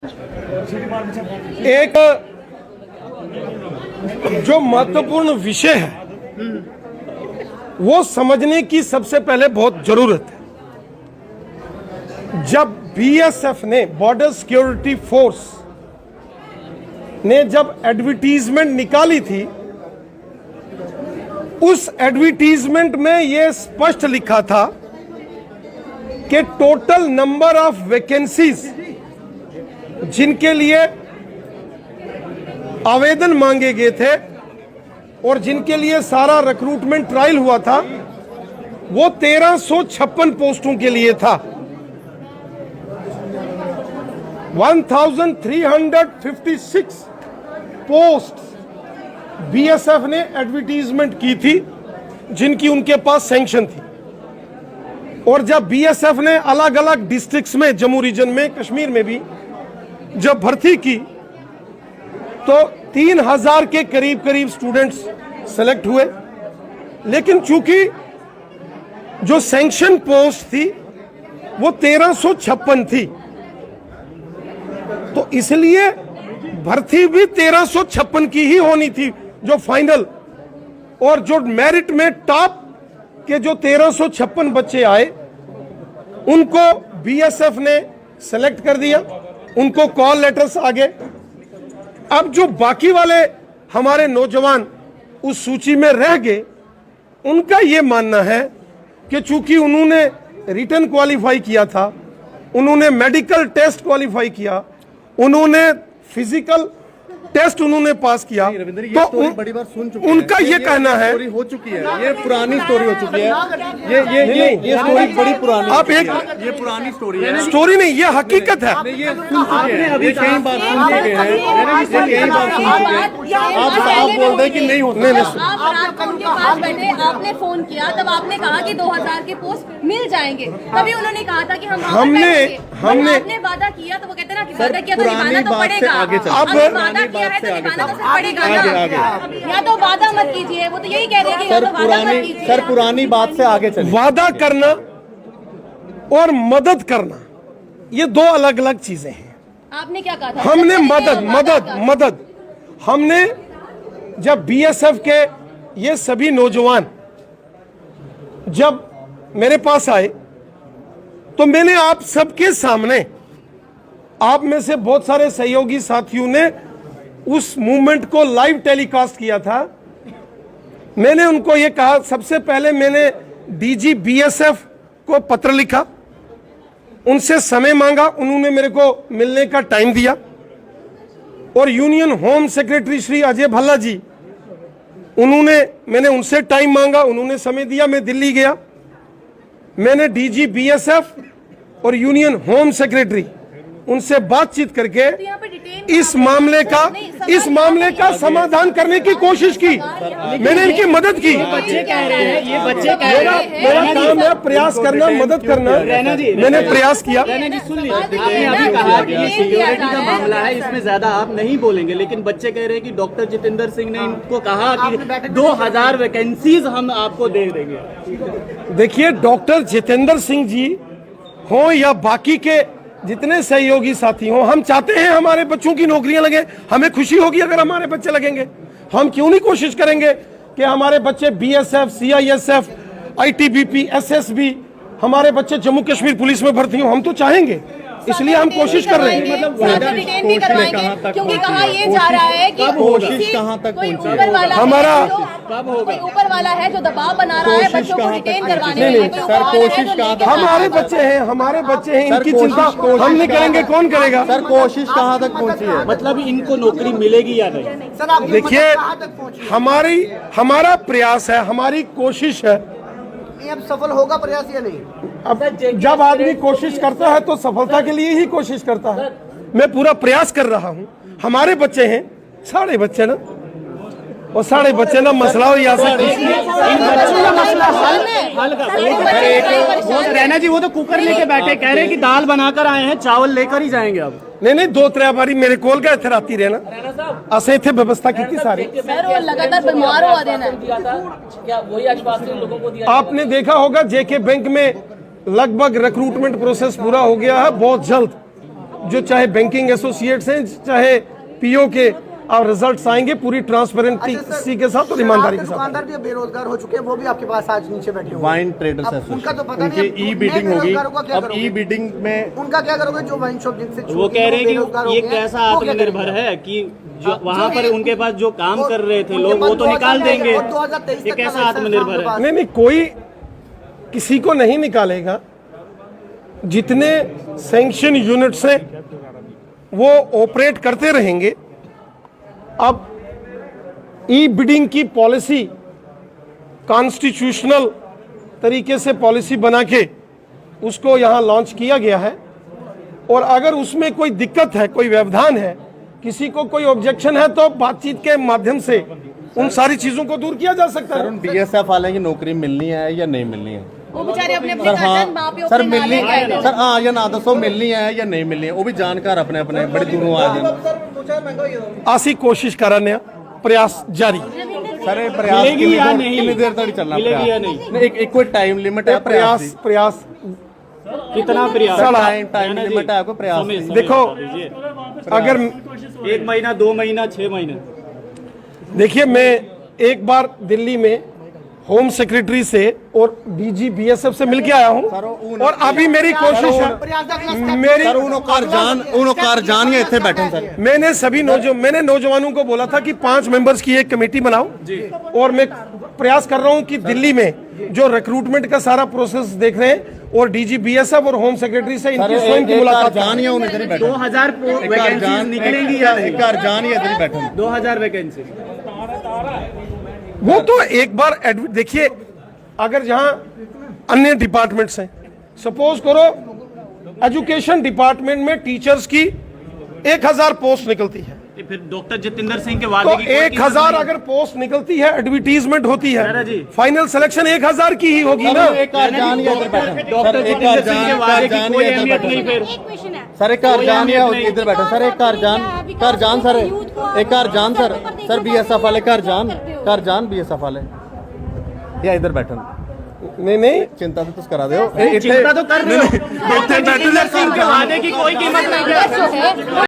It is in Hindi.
एक जो महत्वपूर्ण विषय है वो समझने की सबसे पहले बहुत जरूरत है। जब बीएसएफ ने, बॉर्डर सिक्योरिटी फोर्स ने जब एडवर्टीजमेंट निकाली थी, उस एडवर्टीजमेंट में यह स्पष्ट लिखा था कि टोटल नंबर ऑफ वैकेंसीज जिनके लिए आवेदन मांगे गए थे और जिनके लिए सारा रिक्रूटमेंट ट्रायल हुआ था वो 1356 पोस्टों के लिए था। 1356 पोस्ट बीएसएफ ने एडवर्टीजमेंट की थी जिनकी उनके पास सैंक्शन थी। और जब बीएसएफ ने अलग अलग डिस्ट्रिक्ट्स में, जम्मू रीजन में, कश्मीर में भी जब भर्ती की तो 3000 के करीब स्टूडेंट्स सेलेक्ट हुए। लेकिन चूंकि जो सैंक्शन पोस्ट थी वो 1356 थी, तो इसलिए भर्ती भी 1356 की ही होनी थी जो फाइनल। और जो मेरिट में टॉप के जो 1356 बच्चे आए उनको बीएसएफ ने सेलेक्ट कर दिया, उनको कॉल लेटर्स आ गए। अब जो बाकी वाले हमारे नौजवान उस सूची में रह गए, उनका यह मानना है कि चूंकि उन्होंने रिटन क्वालिफाई किया था, उन्होंने मेडिकल टेस्ट क्वालिफाई किया, उन्होंने फिजिकल टेस्ट उन्होंने पास किया, तो बड़ी बार सुन चुके उनका ये कहना है, हो चुकी है, ये पुरानी स्टोरी हो चुकी है, ये स्टोरी बड़ी पुरानी। आप एक ये पुरानी स्टोरी है, स्टोरी नहीं, ये हकीकत है। ये सुन चुके हैं, ये कई बार सुन चुके हैं, कई बार सुन चुके हैं। आप बोल रहे कि नहीं होता। आप रात को उनके पास बैठे, आपने फोन किया, तब आपने कहा कि 2000 के पोस्ट मिल जाएंगे। तभी उन्होंने कहा था कि हमने आपने वादा किया, तो वो कहते ना कि वादा किया तो निभाना तो पड़ेगा। अब वादा किया है तो निभाना तो पड़ेगा ना। या तो वादा मत कीजिए, वो तो यही कह रहे हैं कि या तो वादा मत कीजिए। सर पुरानी बात से आगे चलिए। वादा करना और मदद करना ये दो अलग अलग चीजें हैं। आपने क्या कहा था? हमने मदद हमने जब बीएसएफ के ये सभी नौजवान जब मेरे पास आए तो मैंने आप सबके सामने, आप में से बहुत सारे सहयोगी साथियों ने उस मूवमेंट को लाइव टेलीकास्ट किया था। मैंने उनको ये कहा, सबसे पहले मैंने डीजी बीएसएफ को पत्र लिखा, उनसे समय मांगा, उन्होंने मेरे को मिलने का टाइम दिया। और Union Home Secretary Shri Ajay Bhalla ji, मैंने उनसे टाइम मांगा, उन्होंने समय दिया। मैं दिल्ली गया, मैंने डीजी बीएसएफ और यूनियन होम सेक्रेटरी उनसे बातचीत करके इस मामले का समाधान करने की कोशिश की। मैंने इनकी मदद की। मेरा काम है प्रयास करना, मदद करना। मैंने प्रयास किया। सिक्योरिटी का मामला है, इसमें ज्यादा आप नहीं बोलेंगे, लेकिन बच्चे कह रहे हैं कि डॉक्टर जितेंद्र सिंह ने इनको कहा कि 2000 वैकेंसीज हम आपको दे देंगे। देखिए, डॉक्टर जितेंद्र सिंह जी हो या बाकी के जितने सहयोगी साथी हों, हम चाहते हैं हमारे बच्चों की नौकरियां लगे। हमें खुशी होगी अगर हमारे बच्चे लगेंगे। हम क्यों नहीं कोशिश करेंगे कि हमारे बच्चे बीएसएफ, सीआईएसएफ, आईटीबीपी, एसएसबी, हमारे बच्चे जम्मू कश्मीर पुलिस में भर्ती हों। हम तो चाहेंगे, इसलिए हम कोशिश कर रहे हैं। मतलब क्योंकि कहा ये जा रहा है कि कोशिश कहां तक पहुंची है? हमारा ऊपर वाला है जो दबाव बना रहा है बच्चों को रिटेन करवाने में। सर कोशिश हमारे बच्चे हैं, इनकी चिंता हम नहीं करेंगे, कौन करेगा? सर कोशिश कहां तक पहुंची है? मतलब इनको नौकरी मिलेगी या नहीं? देखिए, हमारा प्रयास है, हमारी कोशिश है। अब सफल होगा प्रयास या नहीं? अब जब आदमी कोशिश करता है तो सफलता के लिए ही कोशिश करता है। मैं पूरा प्रयास कर रहा हूं। हमारे बच्चे हैं, सारे बच्चे ना, और सारे बच्चे ना मसला हो या रैना जी, वो तो कुकर लेके बैठे, कह रहे हैं कि दाल बनाकर आए हैं, चावल लेकर ही जाएंगे अब। नहीं, 2-3 बारी मेरे कोल गए थे राती रहना, असें इत्थे व्यवस्था की थी सारी। लगातार बीमार हुआ देना क्या वही आश्वासन लोगों को दिया? आपने देखा होगा जेके बैंक में लगभग रिक्रूटमेंट प्रोसेस पूरा हो गया है। बहुत जल्द जो चाहे बैंकिंग एसोसिएट्स हैं, चाहे पीओ के, और रिजल्ट्स आएंगे पूरी ट्रांसपेरेंसी के साथ और ईमानदारी के साथ। दुकानदार भी बेरोजगार हो चुके हैं, वो भी आपके पास आज नीचे बैठे हुए वाइन ट्रेडर्स अब एसोसिएशन, उनका तो पता नहीं, उनकी ई बिडिंग नए होगी। बेरोजगारों का क्या अब करोगे? ई बिडिंग में उनका क्या करोगे जो वाइन शॉप जिनसे वो कह रहे हैं बेरोजगार कि हो ये गए हैं, कैसा वो क्या आत्मनिर्भर करेंगे? है कि जो वहाँ पर उनके पास जो काम और कर रहे थे उनके लोग, पास वो तो निकाल 2023 देंगे। और 2023 ये तक का कैसा लाइसेंस आत्मनिर्भर आपके है? पास। नहीं, कोई किसी को नहीं निकालेगा। जितने सैंक्शन यूनिट्स हैं वो ऑपरेट करते रहेंगे। अब ई बिडिंग की पॉलिसी कॉन्स्टिट्यूशनल तरीके से पॉलिसी बना के उसको यहाँ लॉन्च किया गया है, और अगर उसमें कोई दिक्कत है, कोई व्यवधान है, किसी को कोई ऑब्जेक्शन है, तो बातचीत के माध्यम से उन सारी चीजों को दूर किया जा सकता है। बीएसएफ वाले की नौकरी मिलनी है या नहीं मिलनी है? वो बेचारे अपने अपने सर कर्तन माँ पे हाँ, सर अपने मिलनी नाले गए हैं। सर हाँ या ना दसो मिलनी है या नहीं मिलनी है, वो भी जानकार अपने अपने बड़ी दूरों आए हैं। आसी कोशिश कराने प्रयास जारी। सर ये प्रयास मिलेगी या नहीं? कितनी देर तक चलना? मिलेगी या प्रयास? नहीं? एक कोई टाइम लिमिट है प्रयास प्रयास कितना प्रयास? टाइम लिमिट है आपको प्रयास की? देखो, अगर 1 महीना, 2 महीना, 6 महीने। देखिए, मैं एक बार दिल्ली में होम सेक्रेटरी से और डीजी बीएसएफ से मिलके आया हूं, और अभी मेरी कोशिश है, मेरी सर उन्होंने कारजान इतने बैठे सर। मैंने सभी मैंने नौजवानों को बोला था कि 5 मेंबर्स की एक कमेटी बनाओ, और मैं प्रयास कर रहा हूं कि दिल्ली में जो रिक्रूटमेंट का सारा प्रोसेस देख रहे हैं, और डीजी बीएसएफ और होम सेक्रेटरी से इनकी स्वयं की मुलाकात कारजान ही उन्हें इधर ही बैठे 2000 वैकेंसी निकलेंगी या नहीं? कारजान ही इधर ही बैठे 2000 वैकेंसी। वो तो एक बार देखिए, अगर जहां अन्य डिपार्टमेंट्स हैं, सपोज करो एजुकेशन डिपार्टमेंट में टीचर्स की 1000 पोस्ट निकलती है, फिर डॉक्टर जितेंद्र सिंह के तो वादे की कोई 1000 कीमत अगर पोस्ट निकलती है, एडवर्टीजमेंट होती दादा है, जी। फाइनल सिलेक्शन 1000 की ही होगी ना। कारजान ही इधर बैठे नहीं। डॉक्टर जितेंद्र सिंह के वादे की कोई अहमियत नहीं फिर। एक क्वेश्चन है सर एक कारजान ही इधर बैठे सर। एक कारजान सर, एक कारजान सर बीएसएफ वाले कारजान बीएसएफ वाले या इधर बैठे नहीं चिंता तो करा दो। चिंता तो कर रहे हो। डॉक्टर जितेंद्र सिंह के वादे की कोई कीमत नहीं है।